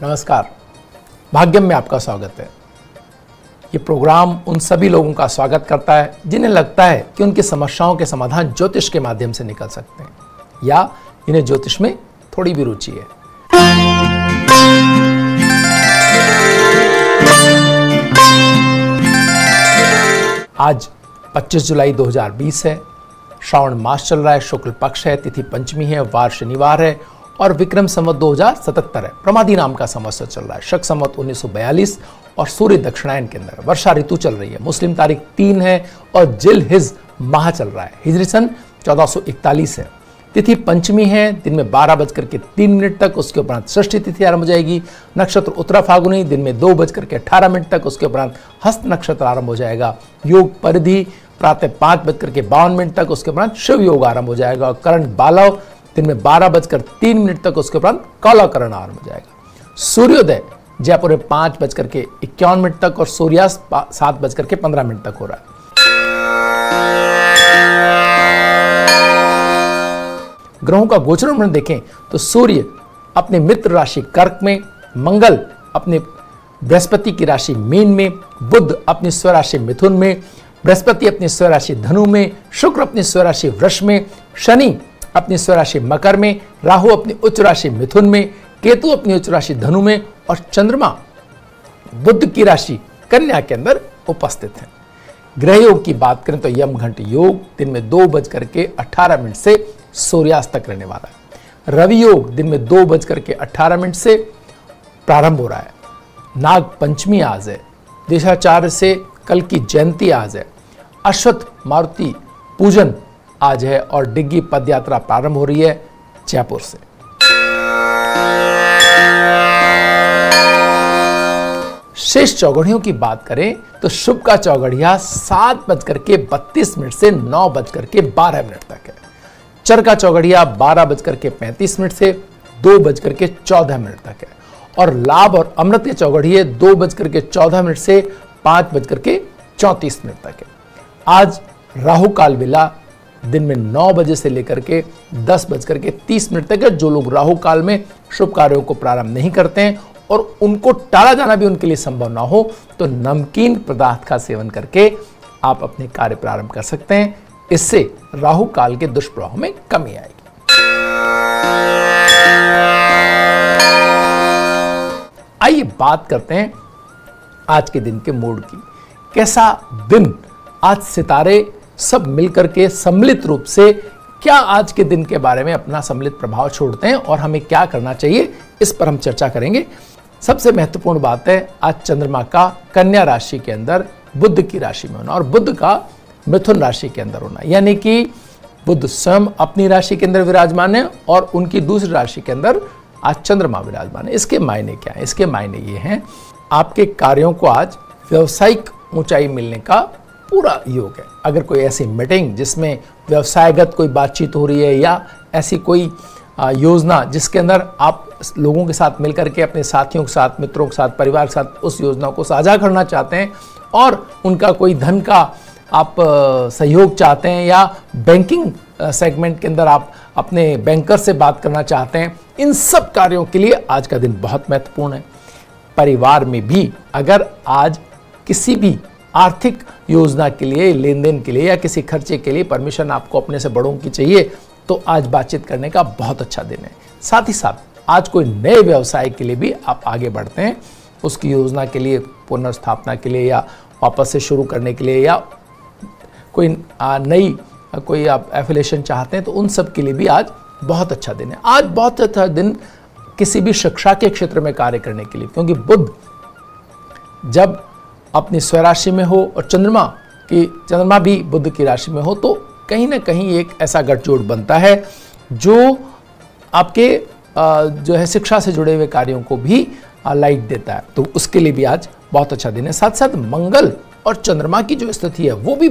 नमस्कार, भाग्यम में आपका स्वागत है। ये प्रोग्राम उन सभी लोगों का स्वागत करता है जिन्हें लगता है कि उनकी समस्याओं के समाधान ज्योतिष के माध्यम से निकल सकते हैं या इन्हें ज्योतिष में थोड़ी भी रुचि है। आज 25 जुलाई 2020 है। श्रावण मास चल रहा है, शुक्ल पक्ष है, तिथि पंचमी है, वार शनिवार है और विक्रम संवत 2077 है। प्रमादी नाम का संवत्सर चल रहा है। शक संवत 1942 और सूर्य दक्षिणायन के अंदर वर्षा ऋतु चल रही है। मुस्लिम तारीख 3 है और जिल हिज माह चल रहा है। हिजरी सन 1441 है। तिथि पंचमी है, दिन में 12:03 तक, उसके उपरांत षष्ठी तिथि आरंभ हो जाएगी। नक्षत्र उत्तरा फागुनी, दिन में 2:18 तक, उसके उपरांत हस्त नक्षत्र आरंभ हो जाएगा। योग परिधि प्रातः 5:52 तक, उसके उपरांत शिव योग आरंभ हो जाएगा। करण बालव, दिन में 12:03 तक, उसके उपरांत कालाकरण आरंभ हो जाएगा। सूर्योदय जयपुर में 5:51 तक और सूर्यास्त 7:15 तक हो रहा है। ग्रहों का गोचर में देखें तो सूर्य अपने मित्र राशि कर्क में, मंगल अपने बृहस्पति की राशि मीन में, बुध अपनी स्वराशि मिथुन में, बृहस्पति अपनी स्वराशि धनु में, शुक्र अपनी स्वराशि वृष में, शनि अपनी स्वराशि मकर में, राहु अपनी उच्च राशि मिथुन में, केतु अपनी उच्च राशि धनु में और चंद्रमा बुध की राशि कन्या के अंदर उपस्थित है। ग्रह योग की बात करें तो यम घंट योग दिन में 2:18 से सूर्यास्त तक रहने वाला है। रवि योग दिन में 2:18 से प्रारंभ हो रहा है। नाग पंचमी आज है। देशाचार्य से कल की जयंती आज है। अश्वत्थ मारुति पूजन आज है और डिग्गी पद यात्रा प्रारंभ हो रही है जयपुर से। शेष चौगड़ियों की बात करें तो शुभ का चौगड़िया 7:32 से 9:12 तक है। चर का चौगड़िया 12:35 से 2:14 तक है और लाभ और अमृत के चौगड़िए 2:14 से 5:34 तक है। आज राहु काल बेला दिन में 9 बजे से लेकर के 10:30 तक है। जो लोग राहु काल में शुभ कार्यों को प्रारंभ नहीं करते हैं और उनको टाला जाना भी उनके लिए संभव ना हो तो नमकीन पदार्थ का सेवन करके आप अपने कार्य प्रारंभ कर सकते हैं। इससे राहु काल के दुष्प्रभाव में कमी आएगी। आइए बात करते हैं आज के दिन के मूड की। कैसा दिन आज सितारे सब मिलकर के सम्मिलित रूप से क्या आज के दिन के बारे में अपना सम्मिलित प्रभाव छोड़ते हैं और हमें क्या करना चाहिए, इस पर हम चर्चा करेंगे। सबसे महत्वपूर्ण बात है आज चंद्रमा का कन्या राशि के अंदर बुध की राशि में होना और बुध का मिथुन राशि के अंदर होना, यानी कि बुध स्वयं अपनी राशि के अंदर विराजमान है और उनकी दूसरी राशि के अंदर आज चंद्रमा विराजमान है। इसके मायने क्या है? इसके मायने ये हैं, आपके कार्यों को आज व्यवसायिक ऊंचाई मिलने का पूरा योग है। अगर कोई ऐसी मीटिंग जिसमें व्यवसायगत कोई बातचीत हो रही है या ऐसी कोई योजना जिसके अंदर आप लोगों के साथ मिलकर के अपने साथियों के साथ, मित्रों के साथ, परिवार के साथ उस योजना को साझा करना चाहते हैं और उनका कोई धन का आप सहयोग चाहते हैं या बैंकिंग सेगमेंट के अंदर आप अपने बैंकर से बात करना चाहते हैं, इन सब कार्यों के लिए आज का दिन बहुत महत्वपूर्ण है। परिवार में भी अगर आज किसी भी आर्थिक योजना के लिए, लेन देन के लिए या किसी खर्चे के लिए परमिशन आपको अपने से बड़ों की चाहिए तो आज बातचीत करने का बहुत अच्छा दिन है। साथ ही साथ आज कोई नए व्यवसाय के लिए भी आप आगे बढ़ते हैं, उसकी योजना के लिए, पुनर्स्थापना के लिए या वापस से शुरू करने के लिए या कोई नई कोई आप एफिलिएशन चाहते हैं तो उन सब के लिए भी आज बहुत अच्छा दिन है। आज बहुत अच्छा दिन किसी भी शिक्षा के क्षेत्र में कार्य करने के लिए, क्योंकि बुध जब अपनी स्वराशि में हो और चंद्रमा भी बुध की राशि में हो तो कहीं ना कहीं एक ऐसा गठजोड़ बनता है जो आपके जो है शिक्षा से जुड़े हुए कार्यों को भी लाइट देता है, तो उसके लिए भी आज बहुत अच्छा दिन है। साथ साथ मंगल और चंद्रमा की जो स्थिति है वो भी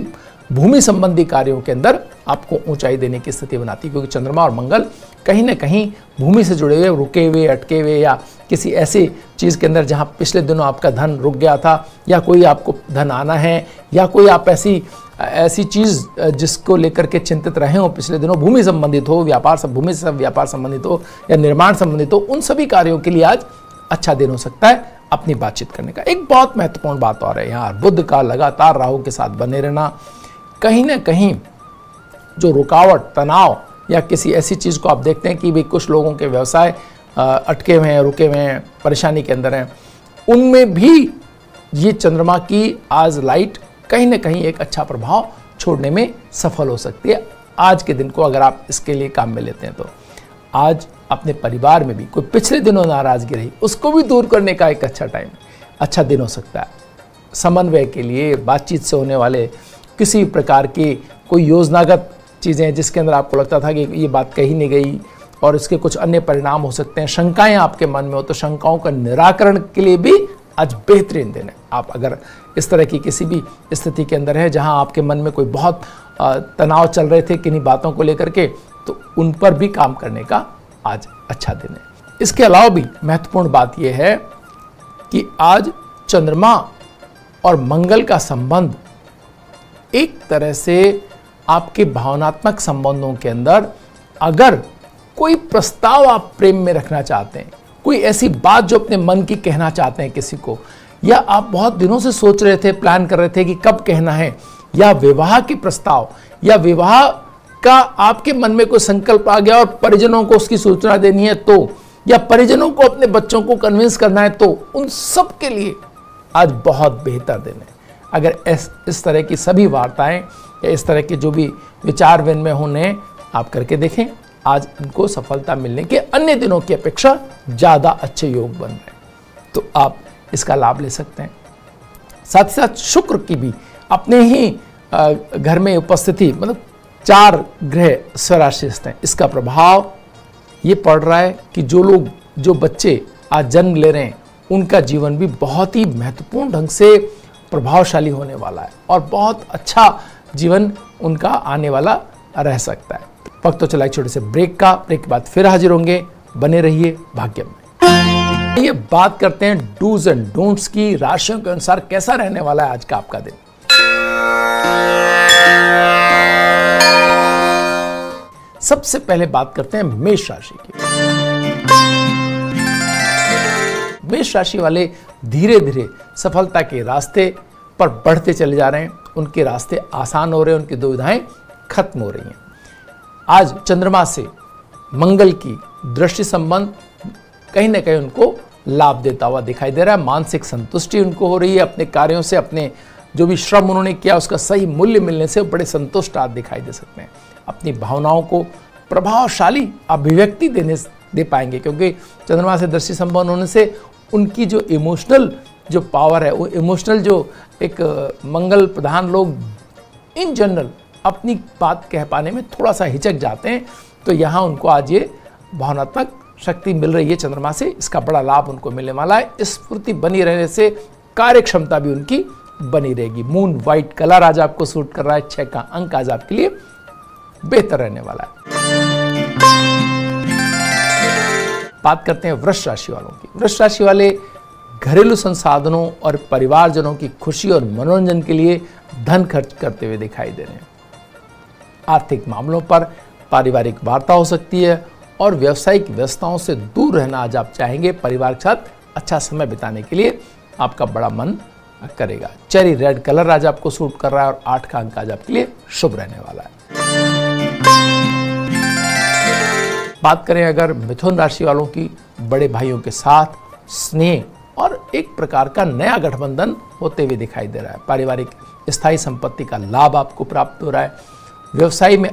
भूमि संबंधी कार्यों के अंदर आपको ऊंचाई देने की स्थिति बनाती है, क्योंकि चंद्रमा और मंगल कहीं ना कहीं भूमि से जुड़े हुए, रुके हुए, अटके हुए या किसी ऐसी चीज़ के अंदर जहां पिछले दिनों आपका धन रुक गया था या कोई आपको धन आना है या कोई आप ऐसी चीज़ जिसको लेकर के चिंतित रहे हो पिछले दिनों, भूमि संबंधित हो, भूमि से व्यापार संबंधित हो या निर्माण संबंधित हो, उन सभी कार्यों के लिए आज अच्छा दिन हो सकता है अपनी बातचीत करने का। एक बहुत महत्वपूर्ण बात और है यहाँ, बुध का लगातार राहु के साथ बने रहना कहीं ना कहीं जो रुकावट, तनाव या किसी ऐसी चीज़ को आप देखते हैं कि भी कुछ लोगों के व्यवसाय अटके हुए हैं, रुके हुए हैं, परेशानी के अंदर हैं, उनमें भी ये चंद्रमा की आज लाइट कहीं ना कहीं एक अच्छा प्रभाव छोड़ने में सफल हो सकती है। आज के दिन को अगर आप इसके लिए काम में लेते हैं तो आज अपने परिवार में भी कोई पिछले दिनों नाराजगी रही उसको भी दूर करने का एक अच्छा टाइम, अच्छा दिन हो सकता है। समन्वय के लिए बातचीत से होने वाले किसी प्रकार की कोई योजनागत चीज़ें जिसके अंदर आपको लगता था कि ये बात कही नहीं गई और इसके कुछ अन्य परिणाम हो सकते हैं, शंकाएं आपके मन में हो तो शंकाओं का निराकरण के लिए भी आज बेहतरीन दिन है। आप अगर इस तरह की किसी भी स्थिति के अंदर है जहां आपके मन में कोई बहुत तनाव चल रहे थे किन्हीं बातों को लेकर के, तो उन पर भी काम करने का आज अच्छा दिन है। इसके अलावा भी महत्वपूर्ण बात यह है कि आज चंद्रमा और मंगल का संबंध एक तरह से आपके भावनात्मक संबंधों के अंदर अगर कोई प्रस्ताव आप प्रेम में रखना चाहते हैं, कोई ऐसी बात जो अपने मन की कहना चाहते हैं किसी को, या आप बहुत दिनों से सोच रहे थे, प्लान कर रहे थे कि कब कहना है, या विवाह के प्रस्ताव या विवाह का आपके मन में कोई संकल्प आ गया और परिजनों को उसकी सूचना देनी है तो, या परिजनों को अपने बच्चों को कन्विंस करना है तो, उन सब के लिए आज बहुत बेहतर दिन है। अगर इस तरह की सभी वार्ताएं या इस तरह के जो भी विचार विनिमय होने आप करके देखें, आज इनको सफलता मिलने के अन्य दिनों की अपेक्षा ज़्यादा अच्छे योग बन रहे हैं, तो आप इसका लाभ ले सकते हैं। साथ ही साथ शुक्र की भी अपने ही घर में उपस्थिति, मतलब 4 ग्रह स्वराशि हैं, इसका प्रभाव ये पड़ रहा है कि जो बच्चे आज जन्म ले रहे हैं उनका जीवन भी बहुत ही महत्वपूर्ण ढंग से प्रभावशाली होने वाला है और बहुत अच्छा जीवन उनका आने वाला रह सकता है। वक्त तो चला एक छोटे से ब्रेक के बाद फिर हाजिर होंगे, बने रहिए भाग्य में। ये बात करते हैं डूज एंड डोंट्स की, राशियों के अनुसार कैसा रहने वाला है आज का आपका दिन। सबसे पहले बात करते हैं मेष राशि की। मेष राशि वाले धीरे धीरे सफलता के रास्ते पर बढ़ते चले जा रहे हैं, उनके रास्ते आसान हो रहे हैं, उनकी दुविधाएं खत्म हो रही हैं। आज चंद्रमा से मंगल की दृष्टि संबंध कहीं ना कहीं उनको लाभ देता हुआ दिखाई दे रहा है, मानसिक संतुष्टि उनको हो रही है, अपने कार्यों से, अपने जो भी श्रम उन्होंने किया उसका सही मूल्य मिलने से बड़े संतुष्ट आप दिखाई दे सकते हैं। अपनी भावनाओं को प्रभावशाली अभिव्यक्ति दे पाएंगे, क्योंकि चंद्रमा से दृष्टि संबंध होने से उनकी जो इमोशनल जो पावर है, वो इमोशनल जो एक मंगल प्रधान लोग इन जनरल अपनी बात कह पाने में थोड़ा सा हिचक जाते हैं, तो यहाँ उनको आज ये भावनात्मक शक्ति मिल रही है चंद्रमा से, इसका बड़ा लाभ उनको मिलने वाला है। स्फूर्ति बनी रहने से कार्य क्षमता भी उनकी बनी रहेगी। मून व्हाइट कलर आज आपको सूट कर रहा है, 6 का अंक आज आपके लिए बेहतर रहने वाला है। बात करते हैं वृष राशि वालों की। वृष राशि वाले घरेलू संसाधनों और परिवारजनों की खुशी और मनोरंजन के लिए धन खर्च करते हुए दिखाई दे रहे हैं। आर्थिक मामलों पर पारिवारिक वार्ता हो सकती है और व्यावसायिक व्यस्तताओं से दूर रहना आज आप चाहेंगे। परिवार के साथ अच्छा समय बिताने के लिए आपका बड़ा मन करेगा। चेरी रेड कलर आज आपको सूट कर रहा है और 8 का अंक आज आपके लिए शुभ रहने वाला है। बात करें अगर मिथुन राशि वालों की, बड़े भाइयों के साथ स्नेह और एक प्रकार का नया गठबंधन होते हुए दिखाई दे रहा है। पारिवारिक स्थायी संपत्ति का लाभ आपको प्राप्त हो रहा है। व्यवसाय में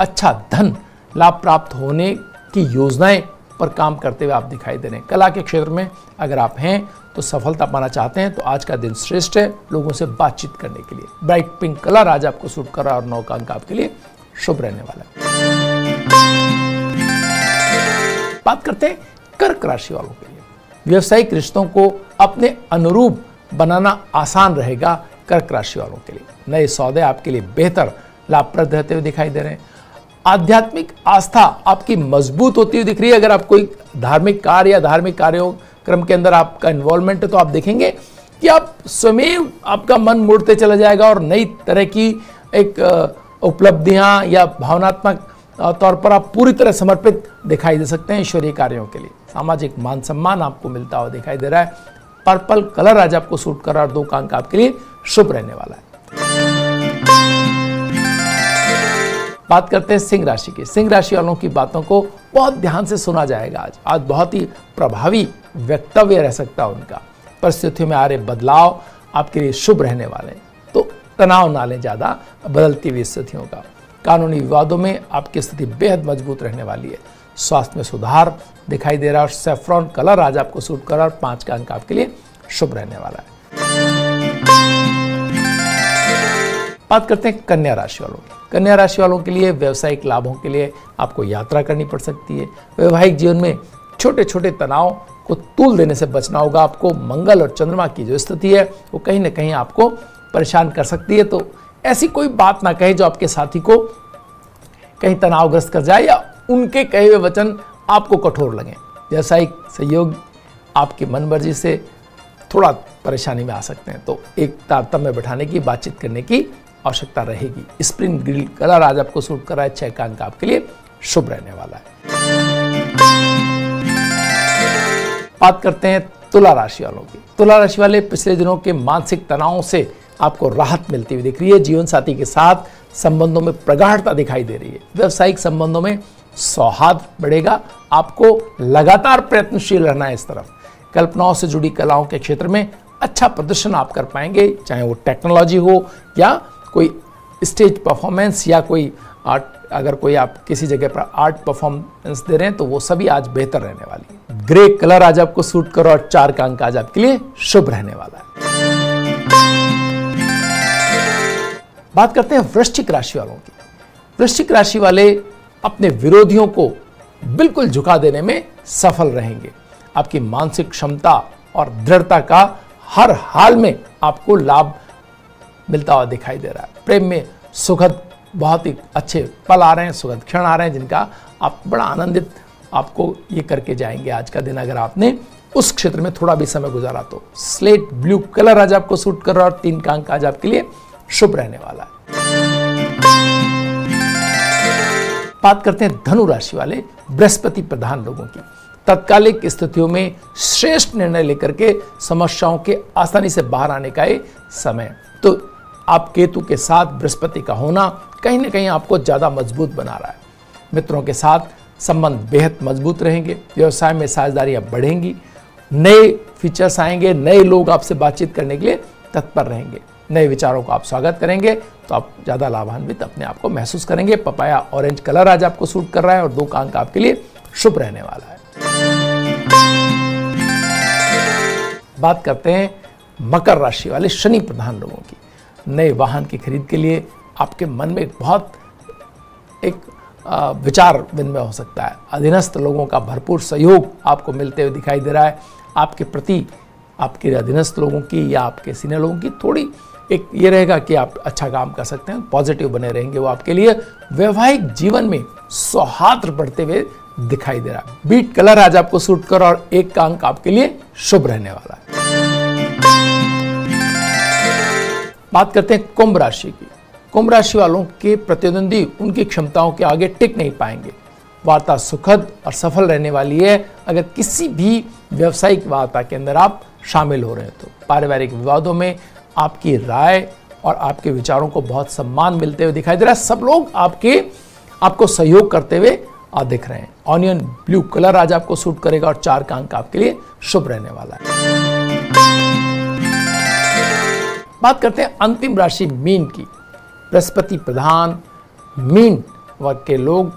अच्छा धन लाभ प्राप्त होने की योजनाएं पर काम करते हुए आप दिखाई दे रहे हैं। कला के क्षेत्र में अगर आप हैं तो सफलता पाना चाहते हैं तो आज का दिन श्रेष्ठ है लोगों से बातचीत करने के लिए। ब्राइट पिंक कलर आज आपको सूट कर रहा है और 9 का अंक आपके लिए शुभ रहने वाला है। बात करते हैं कर्क राशि वालों के लिए। व्यवसायिक रिश्तों को अपने अनुरूप बनाना आसान रहेगा कर्क राशि वालों के लिए। नए सौदे आपके लिए बेहतर लाभप्रद रहते हुए दिखाई दे रहे हैं। आध्यात्मिक आस्था आपकी मजबूत होती हुई दिख रही है। अगर आप कोई धार्मिक कार्य या धार्मिक कार्यक्रम के अंदर आपका इन्वॉल्वमेंट है तो आप देखेंगे कि आप स्वयं आपका मन मुड़ते चला जाएगा और नई तरह की एक उपलब्धियां या भावनात्मक तौर पर आप पूरी तरह समर्पित दिखाई दे सकते हैं ईश्वरीय कार्यों के लिए। सामाजिक मान सम्मान आपको मिलता हुआ दिखाई दे रहा है। पर्पल कलर आज आपको सूट कर रहा है और 2 का अंक आपके लिए शुभ रहने वाला है। बात करते हैं सिंह राशि की। सिंह राशि वालों की बातों को बहुत ध्यान से सुना जाएगा। आज बहुत ही प्रभावी वक्तव्य रह सकता है उनका। परिस्थितियों में आ रहे बदलाव आपके लिए शुभ रहने वाले हैं, तो तनाव ना लें ज़्यादा बदलती हुई स्थितियों का। कानूनी विवादों में आपकी स्थिति बेहद मजबूत रहने वाली है। स्वास्थ्य में सुधार दिखाई दे रहा है और सैफ्रॉन कलर आज आपको सूट कर रहा है और 5 का अंक आपके लिए शुभ रहने वाला है। बात करते हैं कन्या राशि वालों की। कन्या राशि वालों के लिए व्यवसायिक लाभों के लिए आपको यात्रा करनी पड़ सकती है। वैवाहिक जीवन में छोटे छोटे तनाव को तूल देने से बचना होगा आपको। मंगल और चंद्रमा की जो स्थिति है वो कहीं ना कहीं आपको परेशान कर सकती है, तो ऐसी कोई बात ना कहे जो आपके साथी को कहीं तनावग्रस्त कर जाए या उनके कहे हुए वचन आपको कठोर लगें। व्यवसायिक सहयोग आपकी मनमर्जी से थोड़ा परेशानी में आ सकते हैं, तो एक तारतम्य बैठाने की, बातचीत करने की आवश्यकता रहेगी। स्प्रिंग ग्रिल कलर आज आपको सूट कर रहा है। 6 का अंक आपके लिए शुभ रहने वाला है। बात करते हैं तुला राशि वालों की। तुला राशि वाले पिछले दिनों के मानसिक तनावों से आपको राहत मिलती हुई दिख रही है। जीवन साथी के साथ संबंधों में प्रगाढ़ता दिखाई दे रही है। व्यावसायिक संबंधों में सौहार्द बढ़ेगा। आपको लगातार प्रयत्नशील रहना है इस तरफ। कल्पनाओं से जुड़ी कलाओं के क्षेत्र में अच्छा प्रदर्शन आप कर पाएंगे, चाहे वो टेक्नोलॉजी हो या कोई स्टेज परफॉर्मेंस या कोई आर्ट। अगर कोई आप किसी जगह पर आर्ट परफॉर्मेंस दे रहे हैं तो वो सभी आज बेहतर रहने वाली है। ग्रे कलर आज आपको सूट करो और 4 का अंक आज आपके लिए शुभ रहने वाला है। बात करते हैं वृश्चिक राशि वालों की। वृश्चिक राशि वाले अपने विरोधियों को बिल्कुल झुका देने में सफल रहेंगे। आपकी मानसिक क्षमता और दृढ़ता का हर हाल में आपको लाभ मिलता हुआ दिखाई दे रहा है। प्रेम में सुखद बहुत ही अच्छे पल आ रहे हैं, सुखद क्षण आ रहे हैं, जिनका आप बड़ा आनंदित आपको ये करके जाएंगे आज का दिन, अगर आपने उस क्षेत्र में थोड़ा भी समय गुजारा तो। स्लेट ब्लू कलर आज आपको सूट कर रहा है और 3 का अंक आज आपके लिए शुभ रहने वाला है। बात करते हैं धनु राशि वाले बृहस्पति प्रधान लोगों की। तत्कालिक स्थितियों में श्रेष्ठ निर्णय लेकर के समस्याओं के आसानी से बाहर आने का ये समय। तो आप केतु के साथ बृहस्पति का होना कहीं ना कहीं आपको ज्यादा मजबूत बना रहा है। मित्रों के साथ संबंध बेहद मजबूत रहेंगे। व्यवसाय में साझेदारियां बढ़ेंगी। नए फीचर्स आएंगे। नए लोग आपसे बातचीत करने के लिए तत्पर रहेंगे। नए विचारों को आप स्वागत करेंगे तो आप ज्यादा लाभान्वित अपने आप को महसूस करेंगे। पपाया ऑरेंज कलर आज आपको सूट कर रहा है और 2 का अंक आपके लिए शुभ रहने वाला है। बात करते हैं मकर राशि वाले शनि प्रधान लोगों की। नए वाहन की खरीद के लिए आपके मन में बहुत एक विचार विनिमय हो सकता है। अधीनस्थ लोगों का भरपूर सहयोग आपको मिलते हुए दिखाई दे रहा है। आपके प्रति आपके अधीनस्थ लोगों की या आपके सीनियर लोगों की थोड़ी एक ये रहेगा कि आप अच्छा काम कर सकते हैं, पॉजिटिव बने रहेंगे वो आपके लिए। वैवाहिक जीवन में सौहार्द बढ़ते हुए दिखाई दे रहा है। बीट कलर आज आपको सूट कर और 1 का अंक आपके लिए शुभ रहने वाला है। बात करते हैं कुंभ राशि की। कुंभ राशि वालों के प्रतिद्वंदी उनकी क्षमताओं के आगे टिक नहीं पाएंगे। वार्ता सुखद और सफल रहने वाली है अगर किसी भी व्यावसायिक वार्ता के अंदर आप शामिल हो रहे हैं तो। पारिवारिक विवादों में आपकी राय और आपके विचारों को बहुत सम्मान मिलते हुए दिखाई दे रहा है। सब लोग आपको सहयोग करते हुए दिख रहे हैं। ऑनियन ब्लू कलर आज आपको सूट करेगा और 4 का अंक आपके लिए शुभ रहने वाला है। बात करते हैं अंतिम राशि मीन की। बृहस्पति प्रधान मीन वर्ग के लोग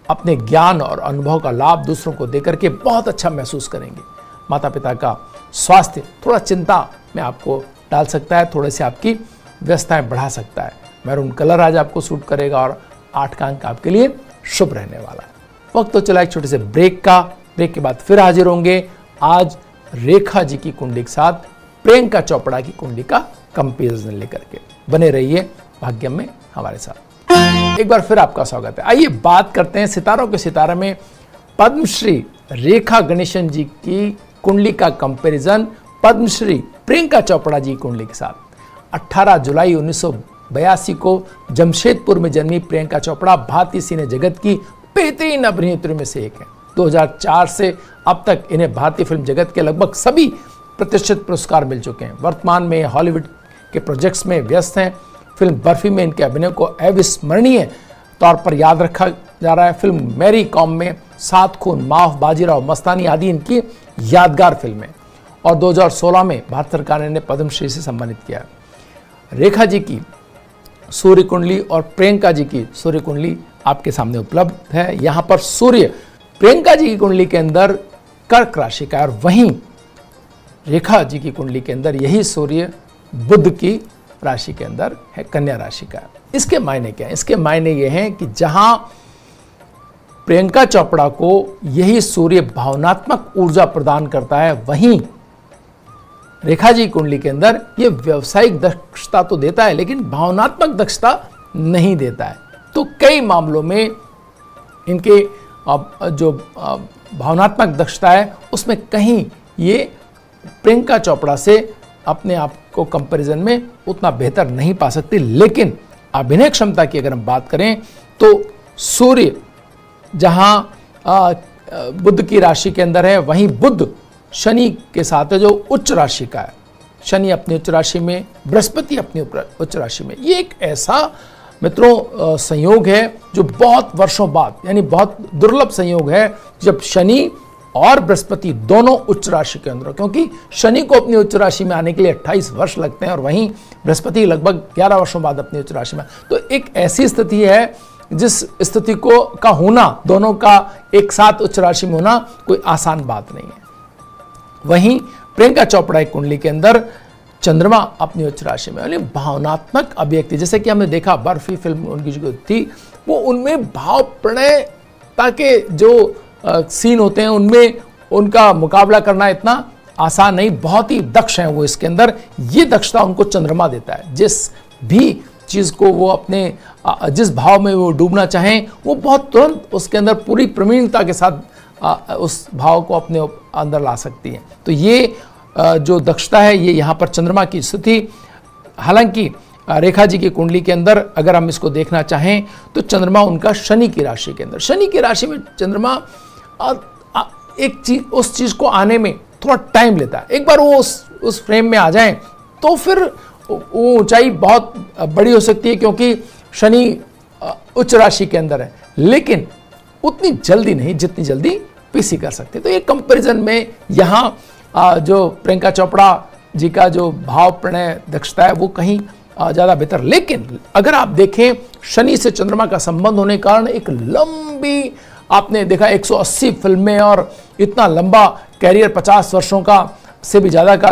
अपने ज्ञान और अनुभव का लाभ दूसरों को देकर के बहुत अच्छा महसूस करेंगे। माता पिता का स्वास्थ्य थोड़ा चिंता में आपको डाल सकता है, थोड़े से आपकी व्यस्तताएं बढ़ा सकता है। मैरून कलर आज आपको सूट करेगा और 8 का अंक आपके लिए शुभ रहने वाला है। वक्त तो चला एक छोटे से ब्रेक का। ब्रेक के बाद फिर हाजिर होंगे आज रेखा जी की कुंडली के साथ प्रियंका चोपड़ा की कुंडली का कंपैरिजन लेकर के। बने रहिए भाग्यम में हमारे साथ। एक बार फिर आपका स्वागत है। आइए बात करते हैं सितारों के सितारे में पद्मश्री रेखा गणेशन जी की कुंडली का कंपैरिजन पद्मश्री प्रियंका चोपड़ा जी कुंडली के साथ। 18 जुलाई 1982 को जमशेदपुर में जन्मी प्रियंका चोपड़ा भारतीय सिने जगत की बेहतरीन अभिनेत्री में से एक है। 2004 से अब तक इन्हें भारतीय फिल्म जगत के लगभग सभी प्रतिष्ठित पुरस्कार मिल चुके हैं। वर्तमान में हॉलीवुड के प्रोजेक्ट्स में व्यस्त हैं। फिल्म बर्फी में इनके अभिनय को अविस्मरणीय तौर पर याद रखा जा रहा है। फिल्म मैरी कॉम में 7 खून, माफ, बाजीराव मस्तानी आदि इनकी यादगार फिल्में। और 2016 में भारत सरकार ने पद्मश्री से सम्मानित किया। रेखा जी की सूर्य कुंडली और प्रियंका जी की सूर्य कुंडली आपके सामने उपलब्ध है। यहां पर सूर्य प्रियंका जी की कुंडली के अंदर कर्क राशि का है और वहीं रेखा जी की कुंडली के अंदर यही सूर्य बुध की राशि के अंदर है, कन्या राशि का। इसके मायने क्या है? इसके मायने ये हैं कि जहां प्रियंका चोपड़ा को यही सूर्य भावनात्मक ऊर्जा प्रदान करता है, वहीं रेखा जी कुंडली के अंदर ये व्यवसायिक दक्षता तो देता है लेकिन भावनात्मक दक्षता नहीं देता है। तो कई मामलों में इनके जो भावनात्मक दक्षता है उसमें कहीं ये प्रियंका चोपड़ा से अपने आप को कंपैरिजन में उतना बेहतर नहीं पा सकती। लेकिन अभिनय क्षमता की अगर हम बात करें तो सूर्य जहां बुध की राशि के अंदर है, वहीं बुध शनि के साथ है जो उच्च राशि का है। शनि अपनी उच्च राशि में, बृहस्पति अपनी उच्च राशि में। ये एक ऐसा मित्रों संयोग है जो बहुत वर्षों बाद, यानी बहुत दुर्लभ संयोग है जब शनि और बृहस्पति दोनों उच्च राशि के अंदर, क्योंकि शनि को अपनी उच्च राशि में आने के लिए 28 वर्ष लगते हैं और वहीं बृहस्पति लगभग 11 वर्षों बाद अपनी उच्च राशि में। तो एक ऐसी स्थिति है जिस स्थिति को का होना, दोनों का एक साथ उच्च राशि में होना कोई आसान बात नहीं है। वहीं प्रियंका चोपड़ा की कुंडली के अंदर चंद्रमा अपनी उच्च राशि में, यानी भावनात्मक अभिव्यक्ति, जैसे कि हमने देखा बर्फी फिल्म उनकी जो थी वो उनमें भाव प्रणयता के जो सीन होते हैं उनमें उनका मुकाबला करना इतना आसान नहीं, बहुत ही दक्ष हैं वो इसके अंदर। ये दक्षता उनको चंद्रमा देता है। जिस भी चीज़ को वो अपने जिस भाव में वो डूबना चाहें वो बहुत तुरंत उसके अंदर पूरी प्रवीणता के साथ उस भाव को अपने अंदर ला सकती है। तो ये जो दक्षता है ये यहाँ पर चंद्रमा की स्थिति। हालांकि रेखा जी की कुंडली के अंदर अगर हम इसको देखना चाहें तो चंद्रमा उनका शनि की राशि के अंदर, शनि की राशि में चंद्रमा एक चीज उस चीज को आने में थोड़ा टाइम लेता है। एक बार वो उस फ्रेम में आ जाए तो फिर वो ऊंचाई बहुत बड़ी हो सकती है, क्योंकि शनि उच्च राशि के अंदर है, लेकिन उतनी जल्दी नहीं जितनी जल्दी पीसी कर सकते। तो ये कंपैरिजन में यहाँ जो प्रियंका चोपड़ा जी का जो भाव प्रणय दक्षता है वो कहीं ज़्यादा बेहतर। लेकिन अगर आप देखें शनि से चंद्रमा का संबंध होने के कारण एक लंबी, आपने देखा 180 फिल्में और इतना लंबा कैरियर, 50 वर्षों का से भी ज़्यादा का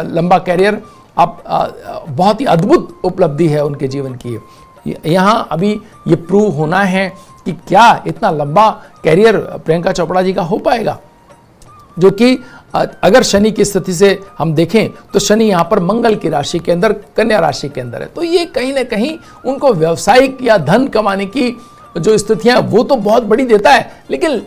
लंबा कैरियर, आप बहुत ही अद्भुत उपलब्धि है उनके जीवन की। यहाँ अभी ये प्रूव होना है कि क्या इतना लंबा कैरियर प्रियंका चोपड़ा जी का हो पाएगा, जो कि अगर शनि की स्थिति से हम देखें तो शनि यहाँ पर मंगल की राशि के अंदर, कन्या राशि के अंदर है। तो ये कहीं ना कहीं उनको व्यावसायिक या धन कमाने की जो स्थितियां वो तो बहुत बड़ी देता है, लेकिन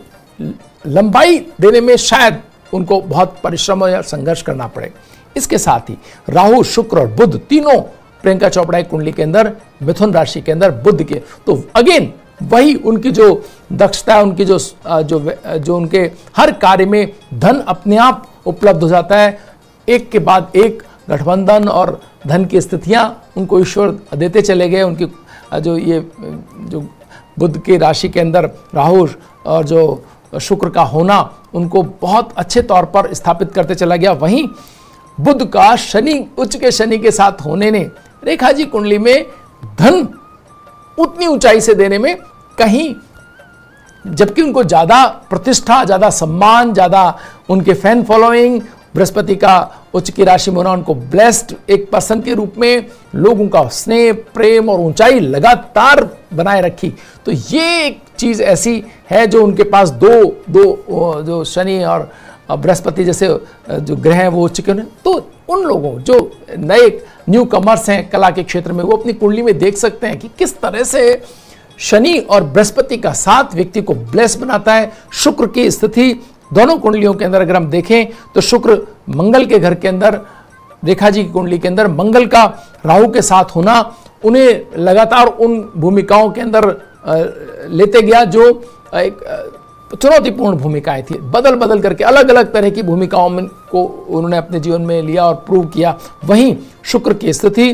लंबाई देने में शायद उनको बहुत परिश्रम या संघर्ष करना पड़े। इसके साथ ही राहु, शुक्र और बुध तीनों प्रियंका चोपड़ा की कुंडली के अंदर मिथुन राशि के अंदर बुध के, तो अगेन वही उनकी जो दक्षता है, उनकी जो उनके हर कार्य में धन अपने आप उपलब्ध हो जाता है। एक के बाद एक गठबंधन और धन की स्थितियां उनको ईश्वर देते चले गए। उनकी जो बुध की राशि के अंदर राहु और जो शुक्र का होना उनको बहुत अच्छे तौर पर स्थापित करते चला गया। वहीं बुध का शनि, उच्च के शनि के साथ होने ने रेखा जी कुंडली में धन उतनी ऊंचाई से देने में कहीं, जबकि उनको ज्यादा प्रतिष्ठा, ज्यादा सम्मान, ज्यादा उनके फैन फॉलोइंग, बृहस्पति का उच्च की राशि में होना उनको ब्लेस्ड एक पर्सन के रूप में लोगों का स्नेह, प्रेम और ऊंचाई लगातार बनाए रखी। तो ये एक चीज ऐसी है जो उनके पास दो जो शनि और बृहस्पति जैसे जो ग्रह हैं वो उच्च के, तो उन लोगों जो नए न्यू कमर्स हैं कला के क्षेत्र में, वो अपनी कुंडली में देख सकते हैं कि किस तरह से शनि और बृहस्पति का साथ व्यक्ति को ब्लेस बनाता है। शुक्र की स्थिति दोनों कुंडलियों के अंदर अगर हम देखें तो शुक्र मंगल के घर के अंदर, रेखा जी की कुंडली के अंदर मंगल का राहु के साथ होना उन्हें लगातार उन भूमिकाओं के अंदर लेते गया जो एक चुनौतीपूर्ण भूमिकाएं थी। बदल बदल करके अलग अलग तरह की भूमिकाओं में को उन्होंने अपने जीवन में लिया और प्रूव किया। वहीं शुक्र की स्थिति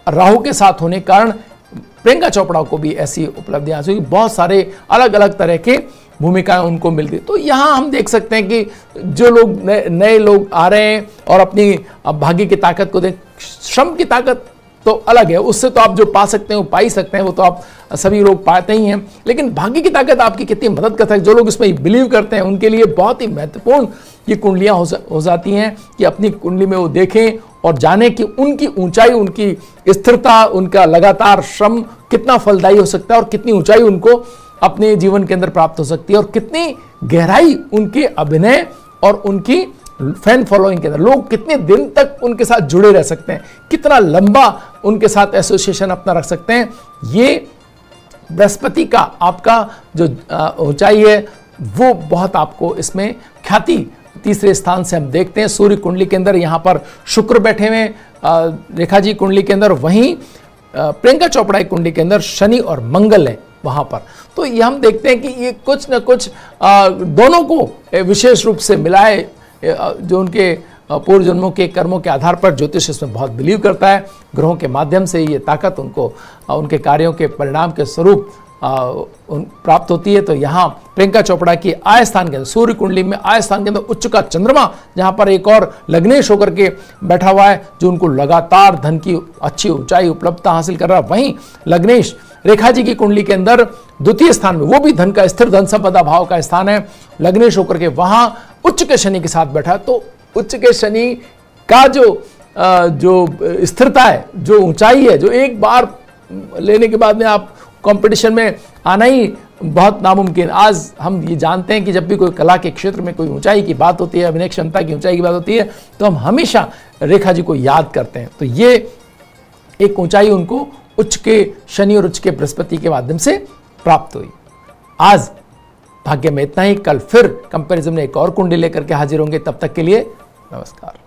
राहु के साथ होने के कारण प्रियंका चोपड़ा को भी ऐसी उपलब्धियां हासिल हुई, बहुत सारे अलग अलग तरह के भूमिकाएं उनको मिलती। तो यहाँ हम देख सकते हैं कि जो लोग नए लोग आ रहे हैं और अपनी भाग्य की ताकत को देख, श्रम की ताकत तो अलग है, उससे तो आप जो पा सकते हैं वो पा ही सकते हैं, वो तो आप सभी लोग पाते ही हैं। लेकिन भाग्य की ताकत आपकी कितनी मदद करता है, जो लोग इसमें बिलीव करते हैं उनके लिए बहुत ही महत्वपूर्ण ये कुंडलियां हो जाती हैं कि अपनी कुंडली में वो देखें और जाने कि उनकी ऊंचाई, उनकी स्थिरता, उनका लगातार श्रम कितना फलदायी हो सकता है और कितनी ऊंचाई उनको अपने जीवन के अंदर प्राप्त हो सकती है और कितनी गहराई उनके अभिनय और उनकी फैन फॉलोइंग के अंदर लोग कितने दिन तक उनके साथ जुड़े रह सकते हैं, कितना लंबा उनके साथ एसोसिएशन अपना रख सकते हैं। ये बृहस्पति का आपका जो ऊंचाई है वो बहुत आपको इसमें ख्याति तीसरे स्थान से हम देखते हैं। सूर्य कुंडली के अंदर यहाँ पर शुक्र बैठे हुए रेखा जी कुंडली के अंदर, वहीं प्रियंका चोपड़ा की कुंडली के अंदर शनि और मंगल है वहां पर। तो ये हम देखते हैं कि ये कुछ न कुछ दोनों को विशेष रूप से मिलाए, जो उनके पूर्व जन्मों के कर्मों के आधार पर ज्योतिष इसमें बहुत बिलीव करता है। ग्रहों के माध्यम से ये ताकत उनको उनके कार्यों के परिणाम के स्वरूप प्राप्त होती है। तो यहाँ प्रियंका चोपड़ा की आय स्थान के अंदर, सूर्य कुंडली में आय स्थान के अंदर उच्च का चंद्रमा जहाँ पर एक और लग्नेश होकर के बैठा हुआ है, जो उनको लगातार धन की अच्छी ऊंचाई उपलब्धता हासिल कर रहा है। वहीं लग्नेश रेखा जी की कुंडली के अंदर द्वितीय स्थान में, वो भी धन का स्थिर धन संपदा भाव का स्थान है, लग्नेश होकर के वहां उच्च के शनि के साथ बैठा। तो उच्च के शनि का जो स्थिरता है, जो ऊंचाई है, जो एक बार लेने के बाद में आप कंपटीशन में आना ही बहुत नामुमकिन। आज हम ये जानते हैं कि जब भी कोई कला के क्षेत्र में कोई ऊंचाई की बात होती है, अभिनय क्षमता की ऊंचाई की बात होती है, तो हम हमेशा रेखा जी को याद करते हैं। तो ये एक ऊंचाई उनको उच्च के शनि और उच्च के बृहस्पति के माध्यम से प्राप्त हुई। आज भाग्य में इतना ही। कल फिर कंपैरिजन में एक और कुंडली लेकर के हाजिर होंगे। तब तक के लिए नमस्कार।